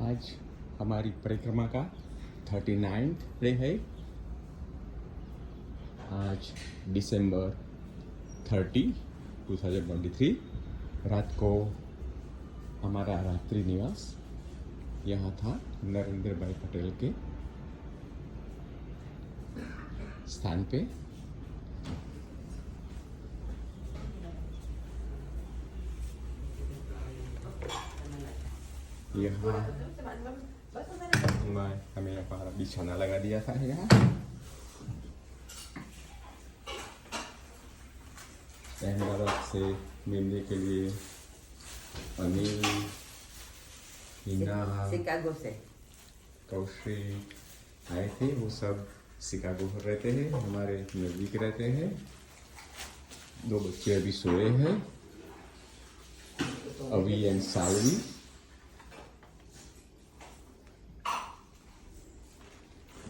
आज हमारी परिक्रमा का 39th डे है। आज दिसंबर 30, 2023 रात को हमारा रात्रि निवास यहाँ था नरेंद्र भाई पटेल के स्थान पे। यहाँ हमें हमारा बिछौना लगा दिया था यहाँ। अहमदाबाद से मिलने के लिए अनिल, हिना, शिकागो से कौशिक आए थे। वो सब शिकागो रहते हैं, हमारे नज़दीक रहते हैं। 2 बच्चे अभी सोए हैं, अवी एंड सालवी।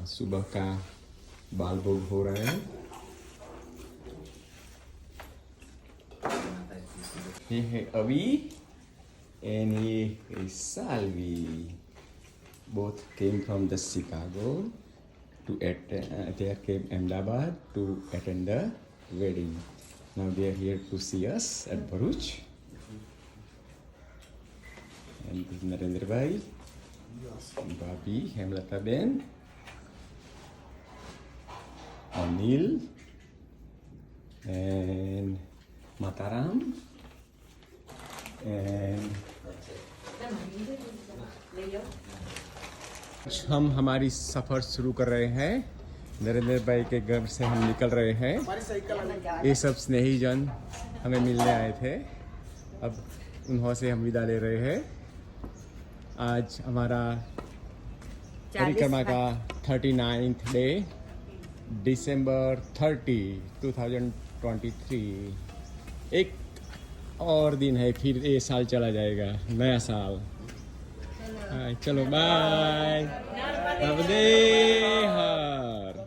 सुबह का बाल भोग हो रहा है। ये है अवी and ये is Salvi. Both came from the Chicago to attend. They came Ahmedabad to attend the wedding. Now they are here to see us at Bharuch. And this is Narendra Bhai, Bhabhi, Hemlata Ben, Anil, and Mataram, and हम हमारी सफ़र शुरू कर रहे हैं। नरेंद्र भाई के घर से हम निकल रहे हैं। ये सब स्नेही जन हमें मिलने आए थे, अब उन्हों से हम विदा ले रहे हैं। आज हमारा परिक्रमा का 39th डे, दिसंबर 30, 2023। एक और दिन है, फिर ये साल चला जाएगा, नया साल। चलो बाय, नर्मदे हर।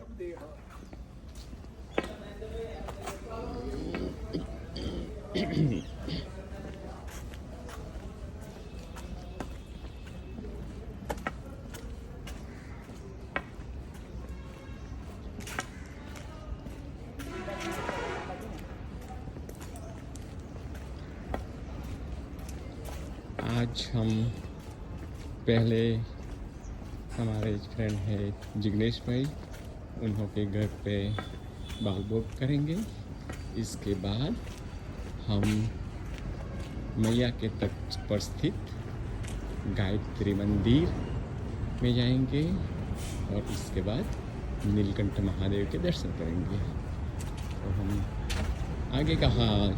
आज हम पहले हमारे फ्रेंड है जिग्नेश भाई, उन्हों के घर पे बाल भोग करेंगे। इसके बाद हम मैया के तट पर स्थित गायत्री मंदिर में जाएंगे और इसके बाद नीलकंठ महादेव के दर्शन करेंगे। तो हम आगे का हाल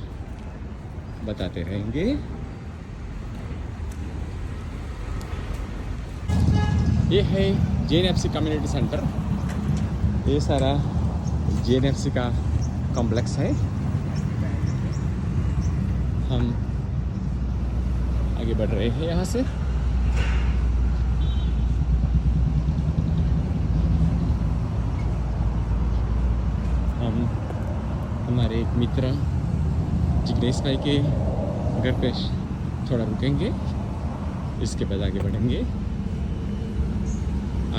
बताते रहेंगे। ये है JNFC कम्युनिटी सेंटर। ये सारा JNFC का कॉम्प्लेक्स है। हम आगे बढ़ रहे हैं यहाँ से। हम हमारे एक मित्र जिग्नेश भाई के घर पे थोड़ा रुकेंगे, इसके बाद आगे बढ़ेंगे।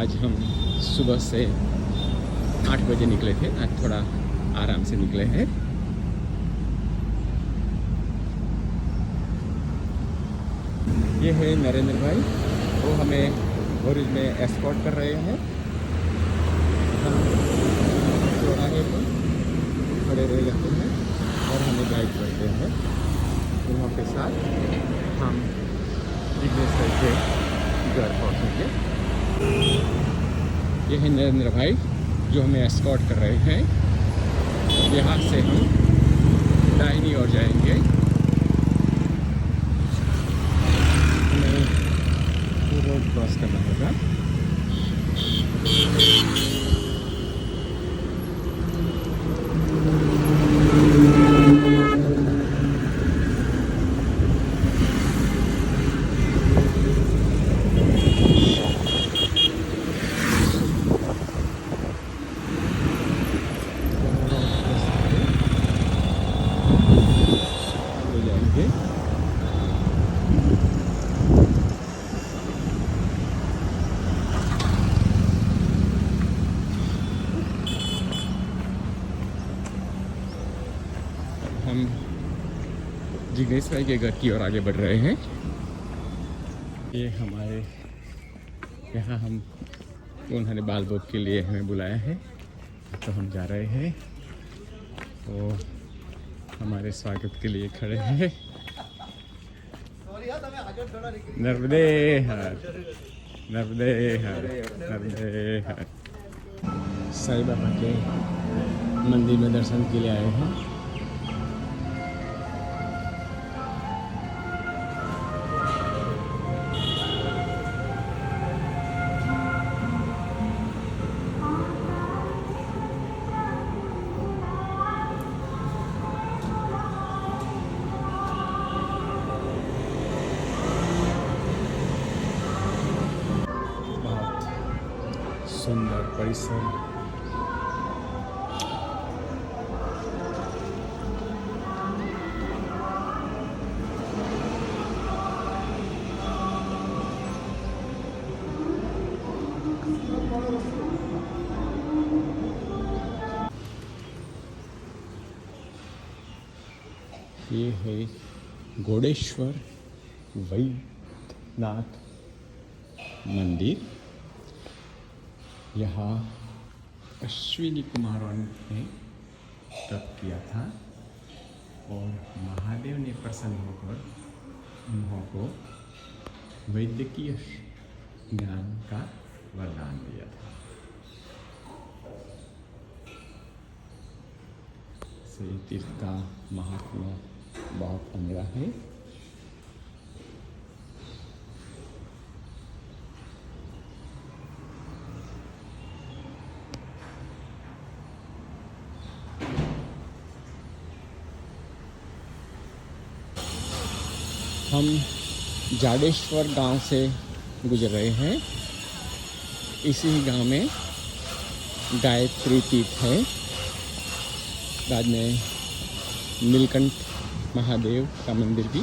आज हम सुबह से 8 बजे निकले थे, आज थोड़ा आराम से निकले हैं। ये है नरेंद्र भाई, वो हमें भरूच में एस्कॉर्ट कर रहे हैं। हम चौराहे पर खड़े रह जाते हैं और हमें गाइड करते हैं। उनके साथ हम जिग्नेश भाई के घर पहुँचेंगे। ये है नरेंद्र भाई जो हमें एस्कॉर्ट कर रहे हैं। यहाँ से हम दाहिनी ओर जाएंगे। हमें रोड क्रॉस करना होगा। जिग्नेश भाई के घर की ओर आगे बढ़ रहे हैं। ये हमारे यहाँ हम उन्होंने बाल बोग के लिए हमें बुलाया है, तो हम जा रहे हैं। वो हमारे स्वागत के लिए खड़े हैं। नर्मदे हर, नर्मदे हर, नर्मदे हर। साईं बाबा के मंदिर में दर्शन के लिए आए हैं। सुंदर परिसर। ये है घोड़ेश्वर वैद्यनाथ मंदिर। यहाँ अश्विनी कुमारों ने तप किया था और महादेव ने प्रसन्न होकर उनको वैद्यकीय ज्ञान का वरदान दिया था। से तीर्थ का महात्मा बहुत अनरा है। हम जाडेश्वर गांव से गुजर रहे हैं। इसी गांव में गायत्री तीर्थ है। बाद में नीलकंठ महादेव का मंदिर भी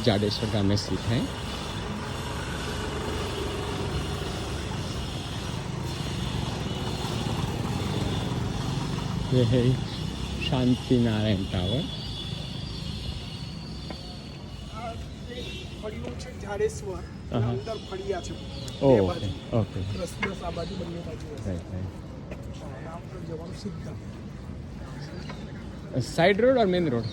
जाडेश्वर गांव में स्थित है। यह है शांति नारायण टावर। અંદર ફળિયા છે। ઓકે ઓકે રસ્તો આ બાજુ બંને બાજુ રાઈટ રાઈટ। આમ તો જવાનું સીધા साइड रोड और मेन रोड?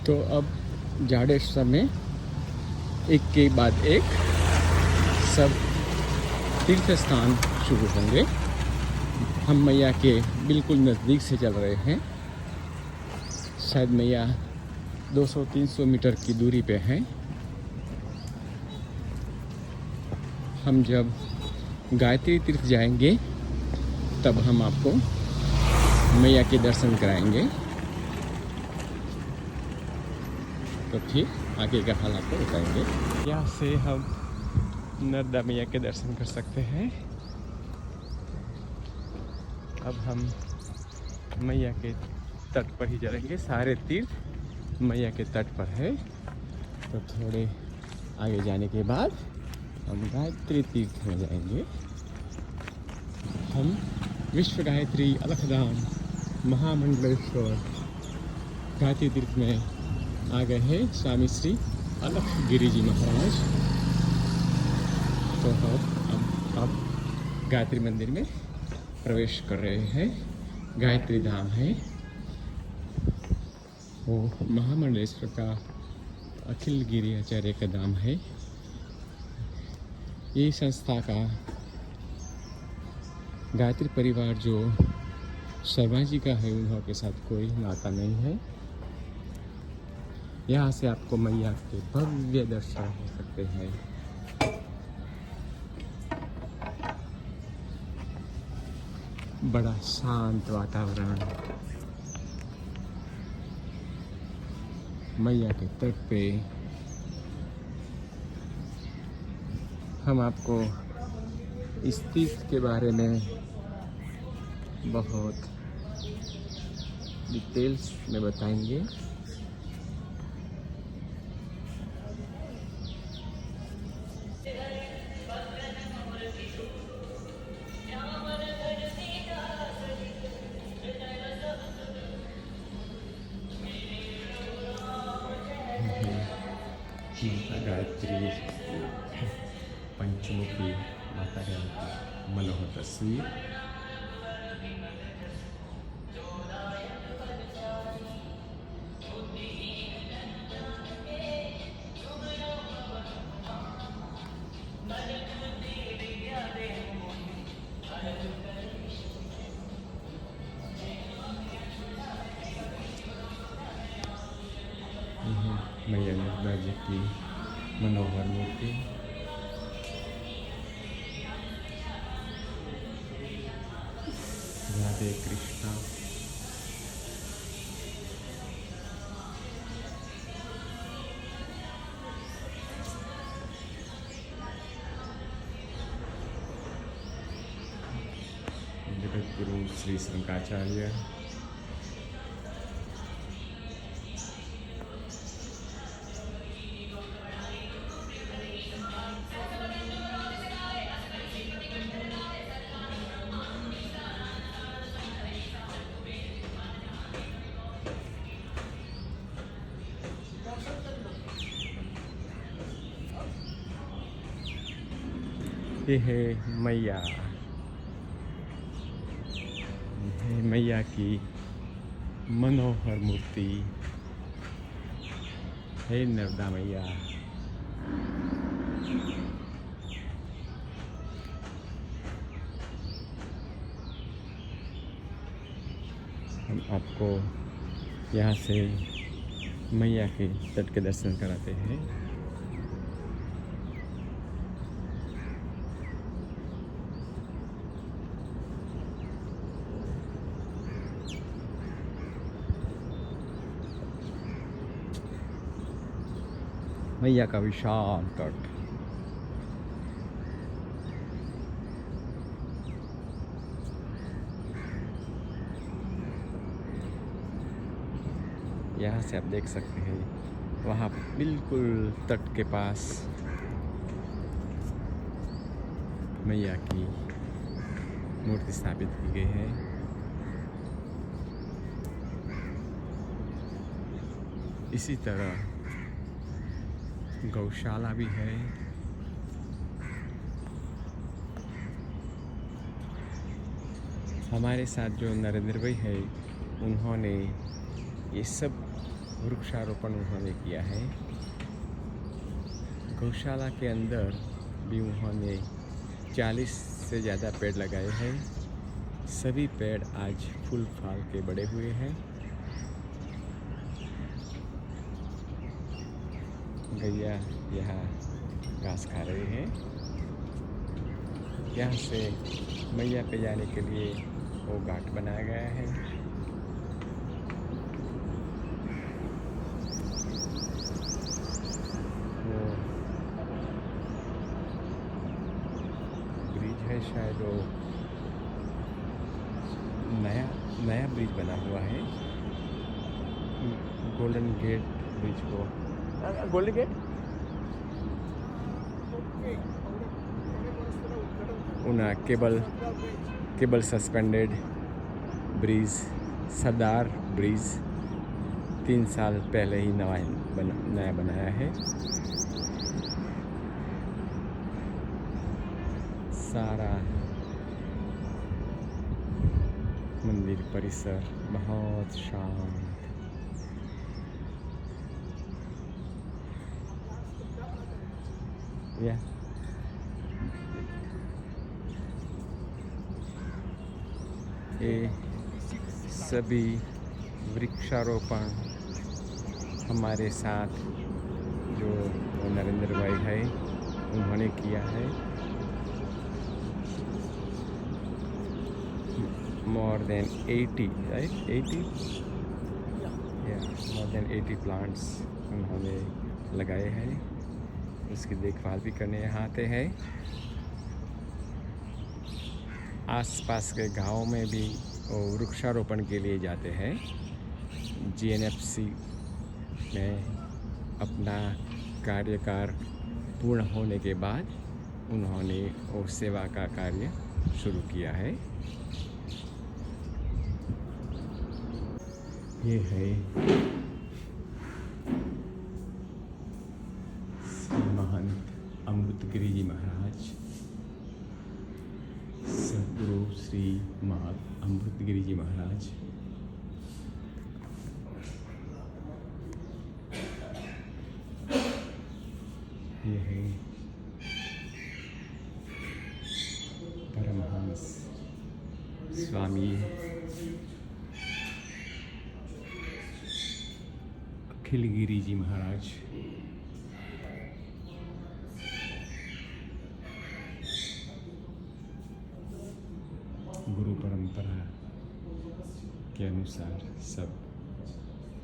तो अब जाडेश्वर में एक के बाद एक सब तीर्थ स्थान शुरू होंगे। हम मैया के बिल्कुल नज़दीक से चल रहे हैं। शायद मैया 200-300 मीटर की दूरी पे हैं। हम जब गायत्री तीर्थ जाएंगे तब हम आपको मैया के दर्शन कराएंगे। तो फिर आगे का हाल आपको बताएंगे। यहाँ से हम नर्मदा मैया के दर्शन कर सकते हैं। अब हम मैया के तट पर ही चलेंगे। सारे तीर्थ मैया के तट पर है। तो थोड़े आगे जाने के बाद हम गायत्री तीर्थ में जाएंगे। हम विश्व गायत्री अलखधाम महामंडलेश्वर गायत्री तीर्थ में आ गए हैं। स्वामी श्री अलख गिरी जी महाराज। तो हम अब गायत्री मंदिर में प्रवेश कर रहे हैं। गायत्री धाम है वो महामंडलेश्वर का अखिल गिरी आचार्य का धाम है। ये संस्था का गायत्री परिवार जो शर्मा जी का है उनके साथ कोई नाता नहीं है। यहाँ से आपको मैया के भव्य दर्शन हो सकते हैं। बड़ा शांत वातावरण। मैया के तट पे हम आपको इस तीर्थ के बारे में बहुत डिटेल्स में बताएंगे। माता गायत्री पंचमुखी माता रानी की मनोहर तस्वीर। मैया नर्मदा जी की मनोहर मूर्ति। राधे कृष्णा। जगत गुरु श्री शंकराचार्य। ये है मैया, ये है मैया की मनोहर मूर्ति। हे नर्मदा मैया। हम आपको यहाँ से मैया के तट के दर्शन कराते हैं। मैया का विशाल तट। यहाँ से आप देख सकते हैं, वहाँ बिल्कुल तट के पास मैया की मूर्ति स्थापित की गई है। इसी तरह गौशाला भी है। हमारे साथ जो नरेंद्र भाई है, उन्होंने ये सब वृक्षारोपण उन्होंने किया है। गौशाला के अंदर भी उन्होंने 40 से ज़्यादा पेड़ लगाए हैं। सभी पेड़ आज फूल फाल के बड़े हुए हैं। गैया यहाँ घास खा रही है। यहाँ से मैया पे जाने के लिए वो घाट बनाया गया है। वो ब्रिज है, शायद वो नया ब्रिज बना हुआ है। गोल्डन गेट ब्रिज को, गोल्डन गेट उना केबल सस्पेंडेड ब्रिज, सरदार ब्रिज 3 साल पहले ही नया बनाया है। सारा मंदिर परिसर बहुत शांत। या ये सभी वृक्षारोपण हमारे साथ जो नरेंद्र भाई है उन्होंने किया है। More than 80, right? 80 more than 80 plants उन्होंने लगाए हैं, उसकी देखभाल भी करने यहाँ आते हैं। आसपास के गांव में भी वो वृक्षारोपण के लिए जाते हैं। GNFC में अपना कार्यकाल पूर्ण होने के बाद उन्होंने वो सेवा का कार्य शुरू किया है। ये है श्री महंत अमृतगिरी जी महाराज, सदगुरु श्री महंत अमृतगिरी जी महाराज। ये है परमहंस स्वामी अखिलगिरी जी महाराज। गुरु परंपरा के अनुसार सब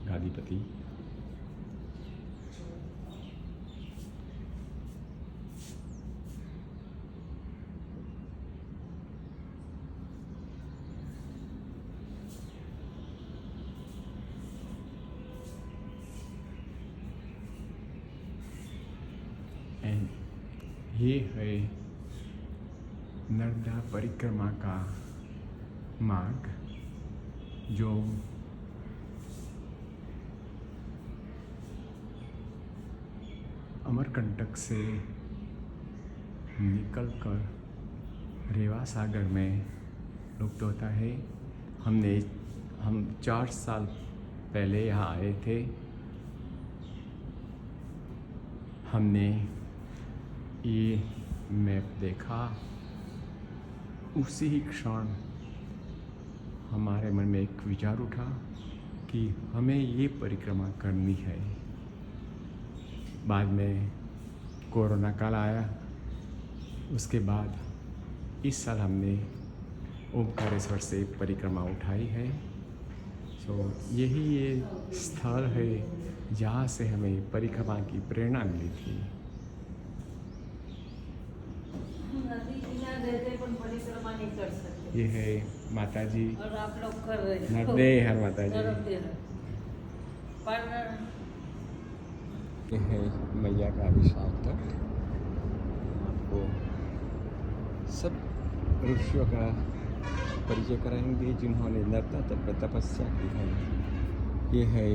गादीपति। एंड ये है नर्मदा परिक्रमा का मार्ग जो अमरकंटक से निकलकर रेवा सागर में लुप्त होता है। हम 4 साल पहले यहाँ आए थे। हमने ये मैप देखा, उसी ही क्षण हमारे मन में एक विचार उठा कि हमें ये परिक्रमा करनी है। बाद में कोरोना काल आया, उसके बाद इस साल हमने ओमकारेश्वर से परिक्रमा उठाई है। तो यही ये स्थल है जहाँ से हमें परिक्रमा की प्रेरणा मिली थी। ये है माता जी, और आप लोग कर रहे हो नर्मदे हर माता जी। पर ये है मैया का विशाल तट। आपको सब ऋषियों का परिचय कराएंगे जिन्होंने नर्मदा तट पर तपस्या की है। ये है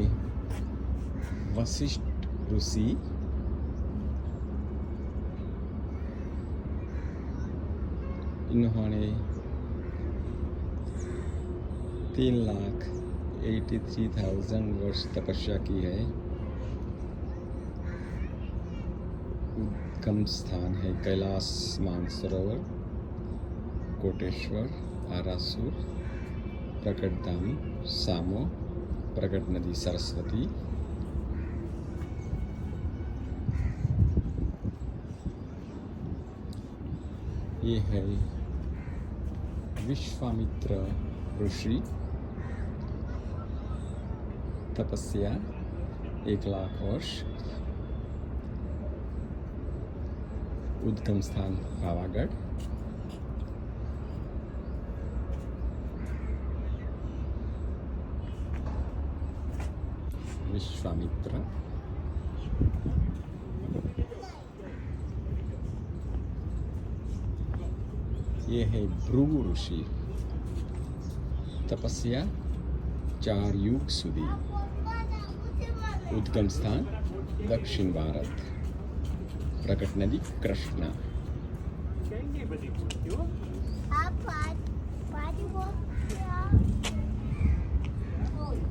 वशिष्ठ ऋषि, इन्होंने 3,83,000 वर्ष तपस्या की है। उद्गम स्थान है कैलाश मानसरोवर, कोटेश्वर, आरासुर, प्रकट धाम सामो, प्रकट नदी सरस्वती। ये है विश्वामित्र ऋषि, तपस्या 1,00,000 वर्ष। उद्गम स्थान पावागढ़। विश्वामित्र। ये है भृगु ऋषि, तपस्या 4 युग सुधी। उद्गम स्थान दक्षिण भारत, प्रकट नदी कृष्णा।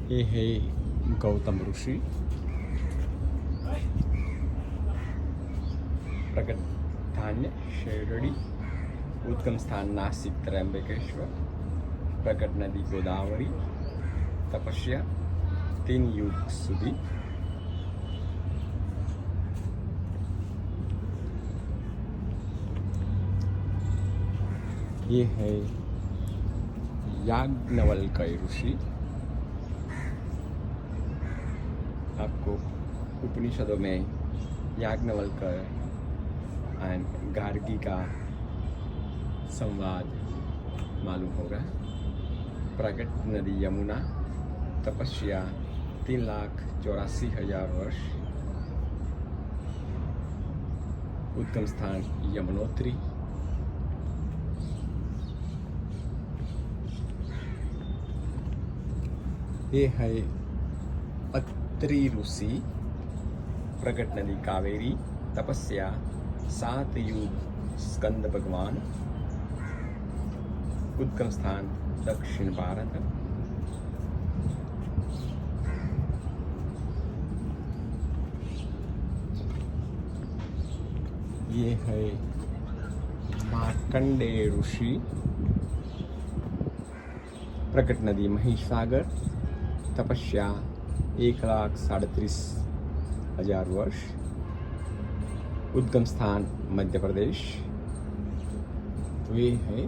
ये है गौतम ऋषि, प्रकट धान्य शेरड़ी। उद्गम स्थान नासिक त्र्यंबकेश्वर, प्रकट नदी गोदावरी, तपस्या 3 युग सुधी। ये है याज्ञवल्क्य ऋषि, आपको उपनिषदों में याज्ञवल्क्य एंड गार्गी का संवाद मालूम होगा। प्रकट नदी यमुना, तपस्या 3,84,000 वर्ष, उद्गम स्थान यमुनोत्री, ये है अत्रि ऋषि, प्रकट नदी कावेरी, तपस्या 7 युग स्कंद भगवान, उद्गम स्थान दक्षिण भारत। ये है मार्कंडेय ऋषि, प्रकट नदी महिसागर, तपस्या 1,37,000 वर्ष, उद्गम स्थान मध्य प्रदेश। तो ये है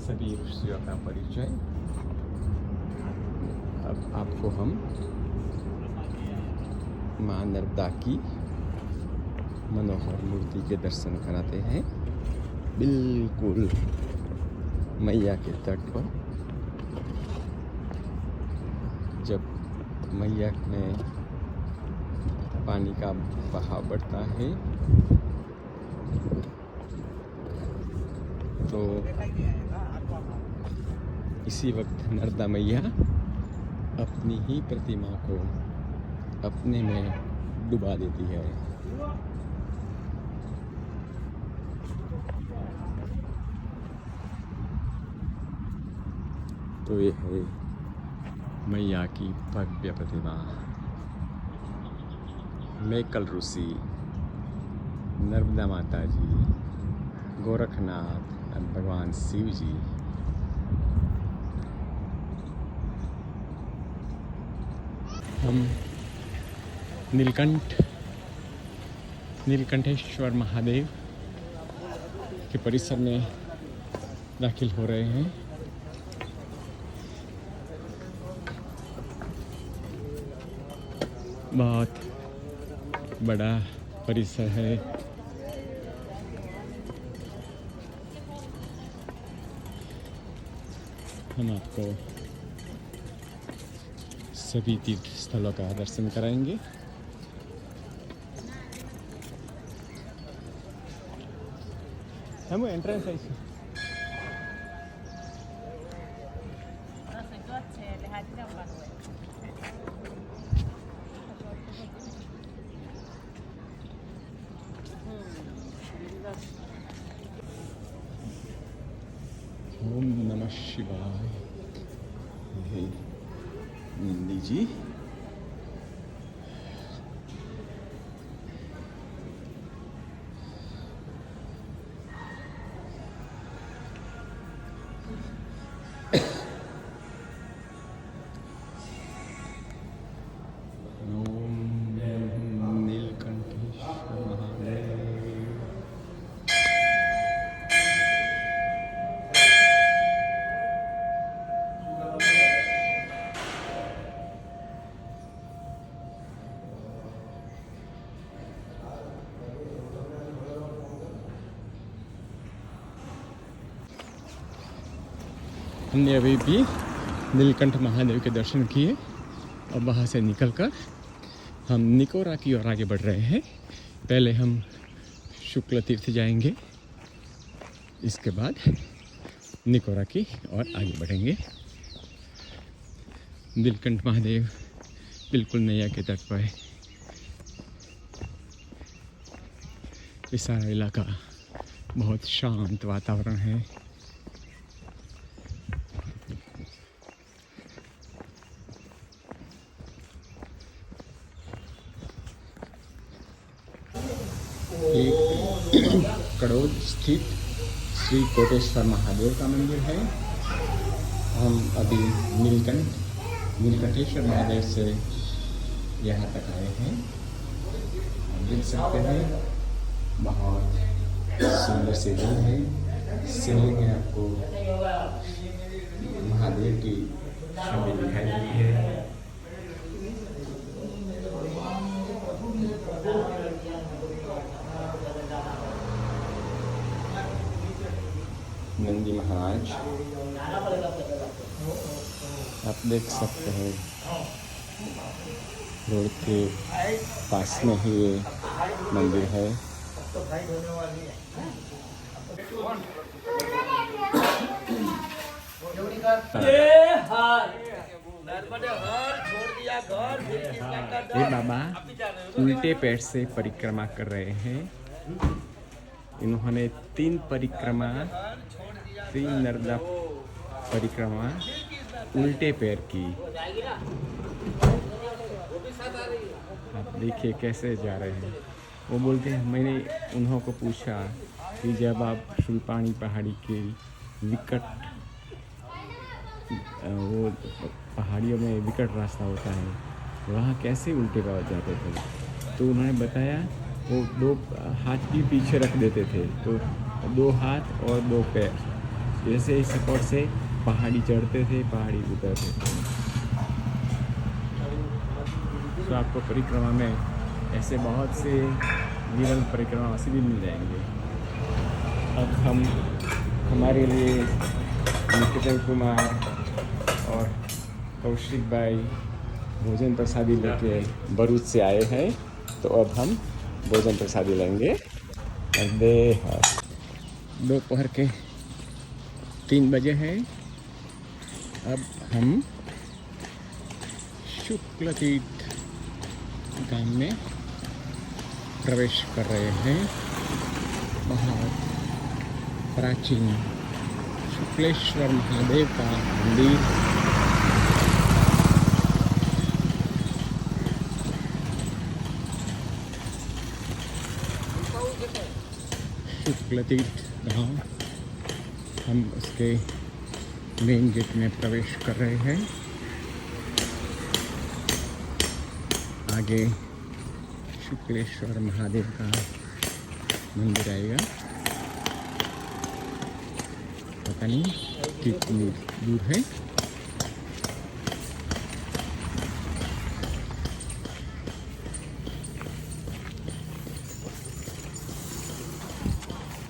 सभी ऋषियों का परिचय। अब आपको हम माँ नर्मदा की मनोहर मूर्ति के दर्शन कराते हैं, बिल्कुल मैया के तट पर। जब मैया में पानी का बहाव बढ़ता है तो इसी वक्त नर्मदा मैया अपनी ही प्रतिमा को अपने में डुबा देती है। तो ये है मैया की भव्य प्रतिमा। मेकल ऋषि, नर्मदा माता जी, गोरखनाथ और भगवान शिव जी। हम नीलकंठेश्वर महादेव के परिसर में दाखिल हो रहे हैं। बहुत बड़ा परिसर है। हम आपको सभी तीर्थ स्थलों का दर्शन कराएंगे। हम एंट्रेंस है इसे। ओम नमः शिवाय। हे नंदी जी, हमने अभी भी नीलकंठ महादेव के दर्शन किए और वहाँ से निकलकर हम निकोरा की ओर आगे बढ़ रहे हैं। पहले हम शुक्ल तीर्थ जाएंगे, इसके बाद निकोरा की ओर आगे बढ़ेंगे। नीलकंठ महादेव बिल्कुल नैया के तट पर है। ये सारा इलाका बहुत शांत वातावरण है। एक कड़ोद स्थित श्री कोटेश्वर महादेव का मंदिर है। हम अभी नीलकंठेश्वर महादेव से यहाँ तक आए हैं। आप देख सकते हैं बहुत सुंदर शिवलिंग है। शिवलिंग में आपको महादेव की छवि दिखाई देती है। नंदी महाराज। आप देख सकते हैं रोड के पास में ही ये मंदिर है। ये बाबा उल्टे पैर से परिक्रमा कर रहे हैं। इन्होंने 3 परिक्रमा, 3 नर्मदा परिक्रमा उल्टे पैर की। आप देखिए कैसे जा रहे हैं। वो बोलते हैं, मैंने उन्हों को पूछा कि जब आप शूलपानी पहाड़ी के विकट वो पहाड़ियों में विकट रास्ता होता है, वहाँ कैसे उल्टे पैर जाते थे? तो उन्होंने बताया वो 2 हाथ भी पीछे रख देते थे, तो 2 हाथ और 2 पैर जैसे इस सपोर्ट से पहाड़ी चढ़ते थे, पहाड़ी उतरते थे। तो आपको परिक्रमा में ऐसे बहुत से जीवन परिक्रमा से भी मिल जाएंगे। अब हम हमारे लिए निकेतन कुमार और कौशिक भाई भोजन प्रसादी लेके भरूच से आए हैं, तो अब हम भोजन प्रसादी लेंगे। दोपहर के 3 बजे हैं। अब हम शुक्ल तीर्थ गांव में प्रवेश कर रहे हैं। बहुत प्राचीन शुक्लेश्वर महादेव का मंदिर। शुक्ल तीर्थ गांव, हम उसके मेन गेट में प्रवेश कर रहे हैं। आगे शुक्लेश्वर महादेव का मंदिर आएगा। पता नहीं कितनी दूर है।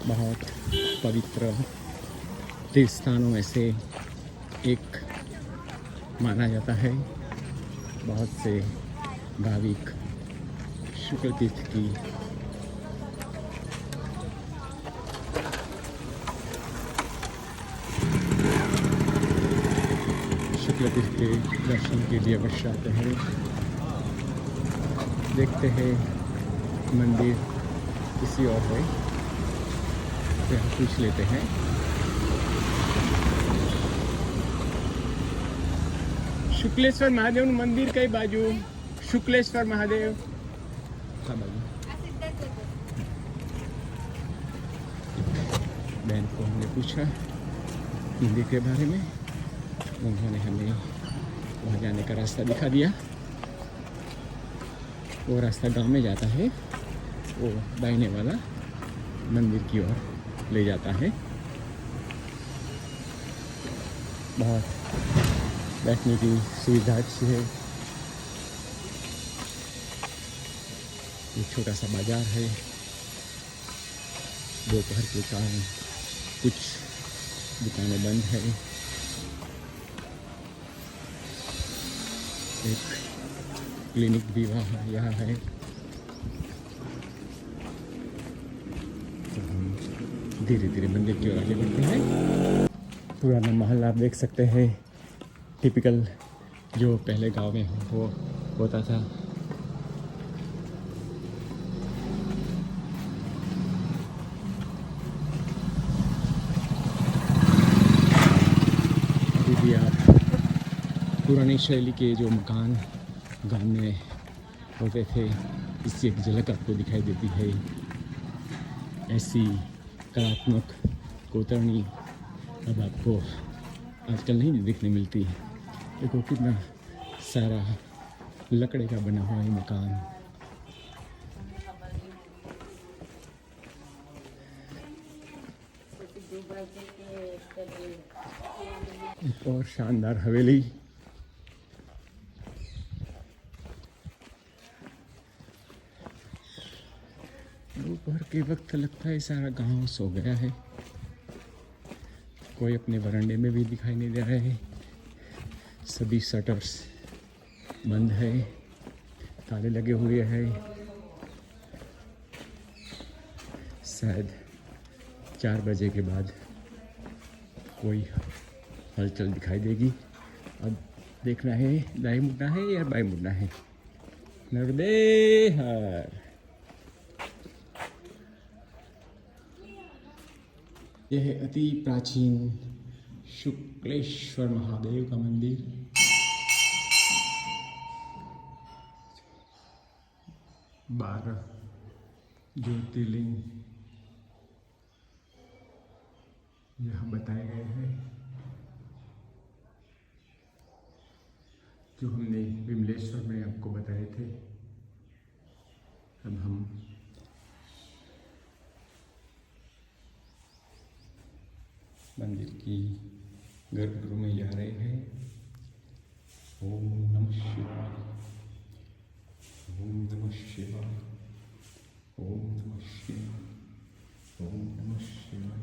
बहुत पवित्र तीर्थ स्थानों में से एक माना जाता है। बहुत से भाविक शुक्ल तीर्थ की शुक्ल तीर्थ के दर्शन के लिए अवश्य आते हैं। देखते हैं मंदिर किसी और है, फिर पूछ लेते हैं। शुक्लेश्वर महादेव मंदिर कई बाजू शुक्लेश्वर महादेव का बाजू। बहन को हमने पूछा मंदिर के बारे में, उन्होंने हमें वहाँ जाने का रास्ता दिखा दिया। वो रास्ता गांव में जाता है, वो दाहिने वाला मंदिर की ओर ले जाता है। बहुत बैठने की सुविधा अच्छी है। एक छोटा सा बाजार है। दोपहर के कारण कुछ दुकानें बंद है। एक क्लिनिक भी वहाँ यहाँ है। तो हम धीरे धीरे मंदिर की ओर आगे बढ़ते हैं। पुराना महल आप देख सकते हैं, टिपिकल जो पहले गांव में वो होता था। अभी भी आप पुरानी शैली के जो मकान गांव में होते थे, इसकी एक झलक आपको दिखाई देती है। ऐसी कलात्मक कोतरनी अब आपको आजकल नहीं देखने मिलती। देखो कितना सारा लकड़े का बना हुआ है मकान। एक और शानदार हवेली। दोपहर के वक्त लगता है सारा गांव सो गया है। कोई अपने वरांडे में भी दिखाई नहीं दे रहे हैं। सभी शटर्स बंद है, ताले लगे हुए हैं। शायद 4 बजे के बाद कोई हलचल दिखाई देगी। अब देखना है दाएं मुड़ना है या बाएं मुड़ना है। नर्मदे हर। यह है अति प्राचीन शुक्लेश्वर महादेव का मंदिर। बारह ज्योतिर्लिंग यहाँ बताए गए हैं, जो हमने विमलेश्वर में आपको बताए थे। अब हम मंदिर की गर्भगृह में जा रहे हैं। ओम नमः शिवाय, ओम नमः शिवाय, ओम नमः शिवाय, ओम नमः शिवाय,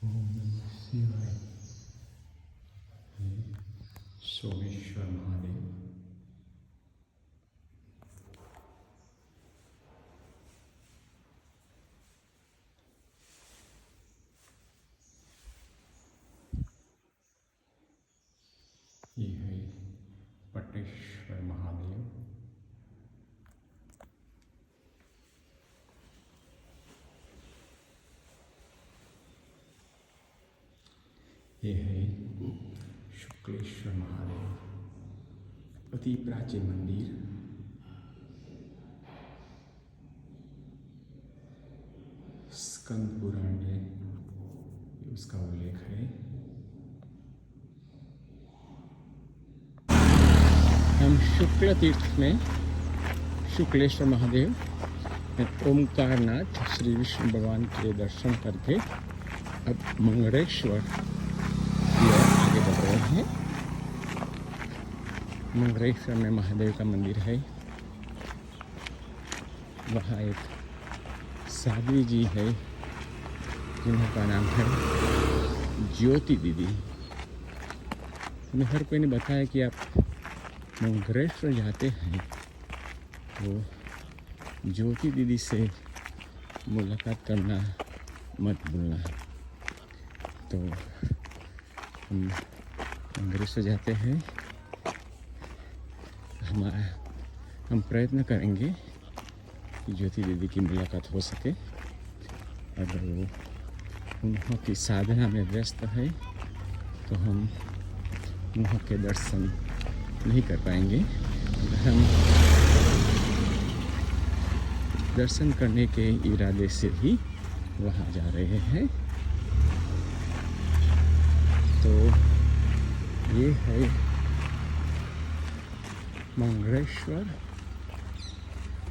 ओम नमः शिवाय। सोमेश्वर महादेव। ये है पटेश्वर महादेव। ये है शुक्लेश्वर महादेव, अति प्राचीन मंदिर। स्कंद पुराण में उसका उल्लेख है। हम शुक्ल तीर्थ में शुक्लेश्वर महादेव ओमकारनाथ श्री विष्णु भगवान के दर्शन करके अब मंगलेश्वर की ओर आगे बढ़ रहे हैं। मंगलेश्वर में महादेव का मंदिर है। वहाँ एक साध्वी जी है जिनका नाम है ज्योति दीदी। हमें हर कोई ने बताया कि आप मंगलेश्वर जाते हैं तो ज्योति दीदी से मुलाकात करना मत भूलना। तो हम मंगलेश्वर जाते हैं। हम प्रयत्न करेंगे कि ज्योति दीदी की मुलाकात हो सके। अगर वो उन्हों की साधना में व्यस्त है तो हम उन्हों के दर्शन नहीं कर पाएंगे। हम दर्शन करने के इरादे से ही वहाँ जा रहे हैं। तो ये है मंगलेश्वर।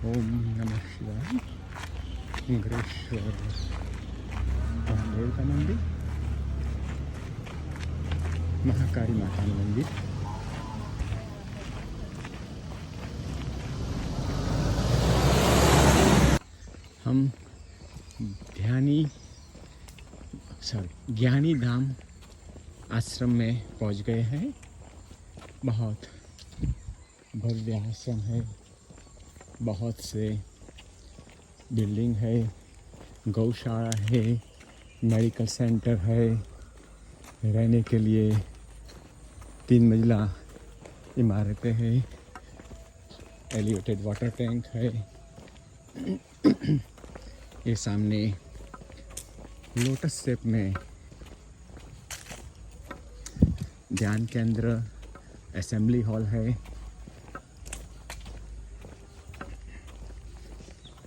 ओम नमः शिवाय। मंगलेश्वर महादेव का मंदिर, महाकाली माता का मंदिर। हम ज्ञानी धाम आश्रम में पहुंच गए हैं। बहुत भव्य आश्रम है, बहुत से बिल्डिंग है, गौशाला है, मेडिकल सेंटर है, रहने के लिए 3 मंजिला इमारतें हैं, एलिवेटेड वाटर टैंक है। ये सामने लोटस शेप में ध्यान केंद्र, असेंबली हॉल है।